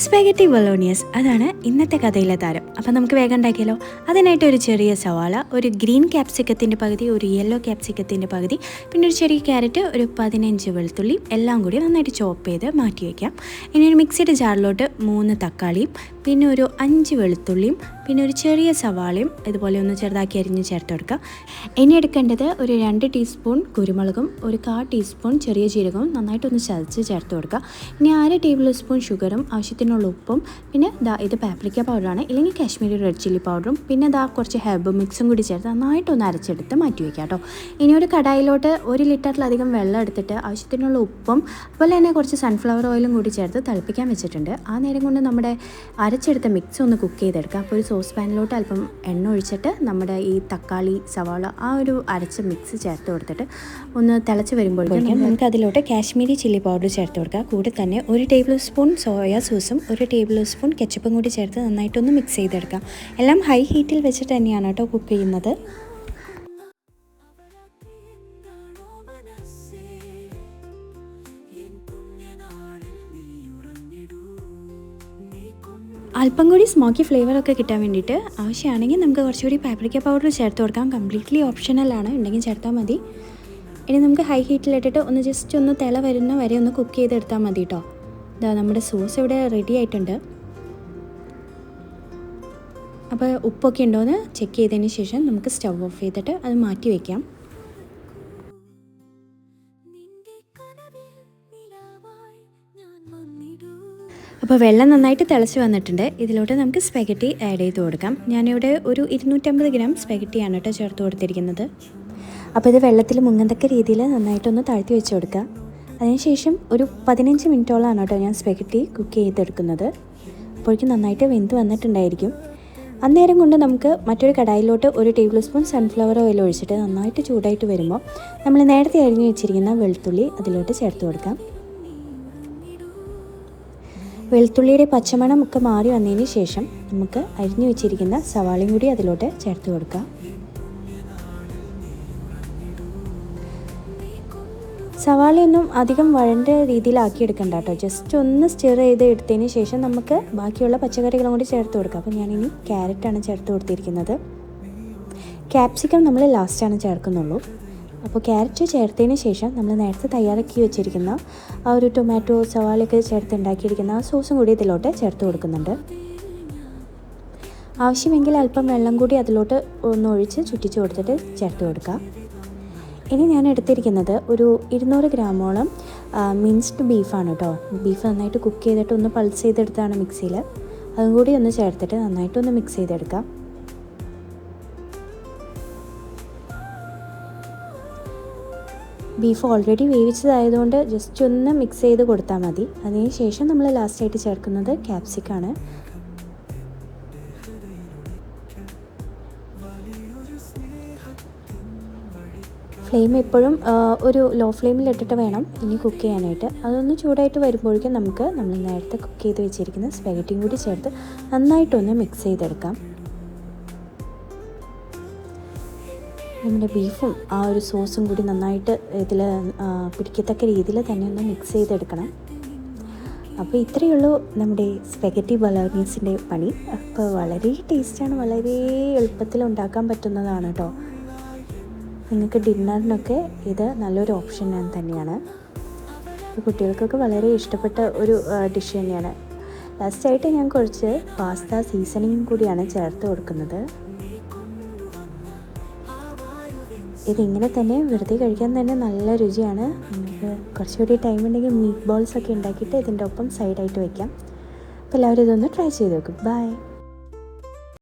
Spaghetti ബൊളോണിയസ് അതാണ് ഇന്നത്തെ കഥയിലെ താരം. അപ്പോൾ നമുക്ക് വേഗം ഉണ്ടാക്കിയാലോ. അതിനായിട്ട് ഒരു ചെറിയ സവാള, ഒരു ഗ്രീൻ ക്യാപ്സിക്കത്തിൻ്റെ പകുതി, ഒരു യെല്ലോ ക്യാപ്സിക്കത്തിൻ്റെ പകുതി, പിന്നെ ഒരു ചെറിയ ക്യാരറ്റ്, ഒരു 15 വെളുത്തുള്ളി എല്ലാം കൂടി നന്നായിട്ട് ചോപ്പ് ചെയ്ത് മാറ്റി വയ്ക്കാം. ഇനി ഒരു മിക്സിയുടെ ജാറിലോട്ട് 3 തക്കാളിയും, പിന്നെ ഒരു 5 വെളുത്തുള്ളിയും, പിന്നെ ഒരു ചെറിയ സവാളയും ഇതുപോലെ ഒന്ന് ചെറുതാക്കി അരിഞ്ഞ് ചേർത്ത് കൊടുക്കുക. ഇനി എടുക്കേണ്ടത് ഒരു 2 ടീസ്പൂൺ കുരുമുളകും ഒരു 1/4 ടീസ്പൂൺ ചെറിയ ജീരകവും നന്നായിട്ടൊന്ന് ചതച്ച് ചേർത്ത് കൊടുക്കുക. ഇനി 1/2 ടേബിൾ സ്പൂൺ ഷുഗറും ആവശ്യത്തിനുള്ള ഉപ്പും, പിന്നെ ഇത് പാപ്രിക്ക പൗഡറാണ്, ഇല്ലെങ്കിൽ കാശ്മീരി റെഡ് ചില്ലി പൗഡറും, പിന്നെ കുറച്ച് ഹെർബ് മിക്സും കൂടി ചേർത്ത് നന്നായിട്ടൊന്ന് അരച്ചെടുത്ത് മാറ്റി വയ്ക്കാം കേട്ടോ. ഇനി ഒരു കടായിലോട്ട് 1 ലിറ്ററിലധികം വെള്ളം എടുത്തിട്ട് ആവശ്യത്തിനുള്ള ഉപ്പും അതുപോലെ തന്നെ കുറച്ച് സൺഫ്ലവർ ഓയിലും കൂടി ചേർത്ത് തിളപ്പിക്കാൻ വെച്ചിട്ടുണ്ട്. ആ നേരം കൊണ്ട് നമ്മുടെ അരച്ചെടുത്ത മിക്സ് ഒന്ന് കുക്ക് ചെയ്തെടുക്കാം. അപ്പോൾ ഒരു സോസ് പാനിലോട്ട് അല്പം എണ്ണ ഒഴിച്ചിട്ട് നമ്മുടെ ഈ തക്കാളി, സവാള ആ ഒരു അരച്ച മിക്സ് ചേർത്ത് കൊടുത്തിട്ട് ഒന്ന് തിളച്ച് വരുമ്പോഴേക്കും നമുക്ക് അതിലോട്ട് കാശ്മീരി ചില്ലി പൗഡർ ചേർത്ത് കൊടുക്കുക. കൂടെ തന്നെ 1 ടേബിൾ സ്പൂൺ സോയാ സോസും 1 ടേബിൾ സ്പൂൺ കെച്ചപ്പും കൂടി ചേർത്ത് നന്നായിട്ടൊന്ന് മിക്സ് ചെയ്തെടുക്കാം. എല്ലാം ഹൈ ഹീറ്റിൽ വെച്ചിട്ട് തന്നെയാണ് കേട്ടോ കുക്ക് ചെയ്യുന്നത്. അല്പം കൂടി സ്മോക്കി ഫ്ലേവറൊക്കെ കിട്ടാൻ വേണ്ടിയിട്ട് ആവശ്യമാണെങ്കിൽ നമുക്ക് കുറച്ചുകൂടി പാപ്രിക്ക പൗഡർ ചേർത്ത് കൊടുക്കാം. കംപ്ലീറ്റ്ലി ഓപ്ഷണലാണ്, ഉണ്ടെങ്കിൽ ചേർത്താൽ മതി. ഇനി നമുക്ക് ഹൈ ഹീറ്റിലിട്ടിട്ട് ഒന്ന് ജസ്റ്റ് ഒന്ന് തിള വരുന്ന വരെ ഒന്ന് കുക്ക് ചെയ്തെടുത്താൽ മതി കേട്ടോ. നമ്മുടെ സോസ് ഇവിടെ റെഡി ആയിട്ടുണ്ട്. അപ്പോൾ ഉപ്പൊക്കെ ഉണ്ടോയെന്ന് ചെക്ക് ചെയ്തതിന് ശേഷം നമുക്ക് സ്റ്റവ് ഓഫ് ചെയ്തിട്ട് അത് മാറ്റി വയ്ക്കാം. അപ്പോൾ വെള്ളം നന്നായിട്ട് തിളച്ച് വന്നിട്ടുണ്ട്. ഇതിലോട്ട് നമുക്ക് സ്പെഗറ്റി ആഡ് ചെയ്ത് കൊടുക്കാം. ഞാനിവിടെ ഒരു 250 ഗ്രാം സ്പെഗറ്റിയാണ് കേട്ടോ ചേർത്ത് കൊടുത്തിരിക്കുന്നത്. അപ്പോൾ ഇത് വെള്ളത്തിൽ മുങ്ങത്തക്ക രീതിയിൽ നന്നായിട്ടൊന്ന് താഴ്ത്തി വെച്ച് കൊടുക്കുക. അതിനുശേഷം ഒരു 15 മിനിറ്റോളമാണ് കേട്ടോ ഞാൻ സ്പെഗറ്റി കുക്ക് ചെയ്തെടുക്കുന്നത്. അപ്പോഴേക്കും നന്നായിട്ട് വെന്ത് വന്നിട്ടുണ്ടായിരിക്കും. അന്നേരം കൊണ്ട് നമുക്ക് മറ്റൊരു കടായിലോട്ട് 1 ടേബിൾ സ്പൂൺ സൺഫ്ലവർ ഓയിൽ ഒഴിച്ചിട്ട് നന്നായിട്ട് ചൂടായിട്ട് വരുമ്പോൾ നമ്മൾ നേരത്തെ അരിഞ്ഞ് വെച്ചിരിക്കുന്ന വെളുത്തുള്ളി അതിലോട്ട് ചേർത്ത് കൊടുക്കാം. വെളുത്തുള്ളിയുടെ പച്ചമണം ഒക്കെ മാറി വന്നതിന് ശേഷം നമുക്ക് അരിഞ്ഞു വെച്ചിരിക്കുന്ന സവാളയും കൂടി അതിലോട്ട് ചേർത്ത് കൊടുക്കാം. സവാളയൊന്നും അധികം വഴണ്ട രീതിയിലാക്കിയെടുക്കണ്ട കേട്ടോ. ജസ്റ്റ് ഒന്ന് സ്റ്റിർ ചെയ്ത് എടുത്തതിന് ശേഷം നമുക്ക് ബാക്കിയുള്ള പച്ചക്കറികളും കൂടി ചേർത്ത് കൊടുക്കാം. അപ്പോൾ ഞാനിനി ക്യാരറ്റാണ് ചേർത്ത് കൊടുത്തിരിക്കുന്നത്. ക്യാപ്സിക്കം നമ്മൾ ലാസ്റ്റാണ് ചേർക്കുന്നുള്ളൂ. അപ്പോൾ ക്യാരറ്റ് ചേർത്തതിന് ശേഷം നമ്മൾ നേരത്തെ തയ്യാറാക്കി വെച്ചിരിക്കുന്ന ആ ഒരു ടൊമാറ്റോ, സവാളയൊക്കെ ചേർത്ത് ഉണ്ടാക്കിയിരിക്കുന്ന ആ സോസും കൂടി ഇതിലോട്ട് ചേർത്ത് കൊടുക്കുന്നുണ്ട്. ആവശ്യമെങ്കിൽ അല്പം വെള്ളം കൂടി അതിലോട്ട് ഒന്ന് ഒഴിച്ച് ചുറ്റിച്ച് കൊടുത്തിട്ട് ചേർത്ത് കൊടുക്കുക. ഇനി ഞാൻ എടുത്തിരിക്കുന്നത് ഒരു 200 ഗ്രാമോളം മിൻസ്ഡ് ബീഫാണ് കേട്ടോ. ബീഫ് നന്നായിട്ട് കുക്ക് ചെയ്തിട്ട് ഒന്ന് പൾസ് ചെയ്തെടുത്താണ് മിക്സിയിൽ. അതും കൂടി ഒന്ന് ചേർത്തിട്ട് നന്നായിട്ടൊന്ന് മിക്സ് ചെയ്തെടുക്കാം. ബീഫ് ഓൾറെഡി വേവിച്ചതായതുകൊണ്ട് ജസ്റ്റ് ഒന്ന് മിക്സ് ചെയ്ത് കൊടുത്താൽ മതി. അതിന് ശേഷം നമ്മൾ ലാസ്റ്റായിട്ട് ചേർക്കുന്നത് ക്യാപ്സിക്കാണ്. ഫ്ലെയിം എപ്പോഴും ഒരു ലോ ഫ്ലെയിമിൽ ഇട്ടിട്ട് വേണം ഇനി കുക്ക് ചെയ്യാനായിട്ട്. അതൊന്ന് ചൂടായിട്ട് വരുമ്പോഴേക്കും നമ്മൾ നേരത്തെ കുക്ക് ചെയ്ത് വെച്ചിരിക്കുന്ന സ്പെഗറ്റിയും കൂടി ചേർത്ത് നന്നായിട്ടൊന്ന് മിക്സ് ചെയ്തെടുക്കാം. നമ്മുടെ ബീഫും ആ ഒരു സോസും കൂടി നന്നായിട്ട് ഇതിൽ പിടിക്കത്തക്ക രീതിയിൽ തന്നെ ഒന്ന് മിക്സ് ചെയ്തെടുക്കണം. അപ്പോൾ ഇത്രയേ ഉള്ളൂ നമ്മുടെ സ്പെഗറ്റി ബൊളോണീസിൻ്റെ പണി. അപ്പോൾ വളരെ ടേസ്റ്റാണ്, വളരെ എളുപ്പത്തിൽ ഉണ്ടാക്കാൻ പറ്റുന്നതാണ് കേട്ടോ. നിങ്ങൾക്ക് ഡിന്നറിനൊക്കെ ഇത് നല്ലൊരു ഓപ്ഷൻ തന്നെയാണ്. കുട്ടികൾക്കൊക്കെ വളരെ ഇഷ്ടപ്പെട്ട ഒരു ഡിഷ് തന്നെയാണ്. ലാസ്റ്റായിട്ട് ഞാൻ കുറച്ച് പാസ്ത സീസണിങ്ങും കൂടിയാണ് ചേർത്ത് കൊടുക്കുന്നത്. ഇതിങ്ങനെ തന്നെ വെറുതെ കഴിക്കാൻ തന്നെ നല്ല രുചിയാണ്. നമുക്ക് കുറച്ചുകൂടി ടൈം ഉണ്ടെങ്കിൽ മീറ്റ് ബോൾസൊക്കെ ഉണ്ടാക്കിയിട്ട് ഇതിൻ്റെ ഒപ്പം സൈഡായിട്ട് വയ്ക്കാം. അപ്പോൾ എല്ലാവരും ഇതൊന്ന് ട്രൈ ചെയ്ത് നോക്കും. ബൈ.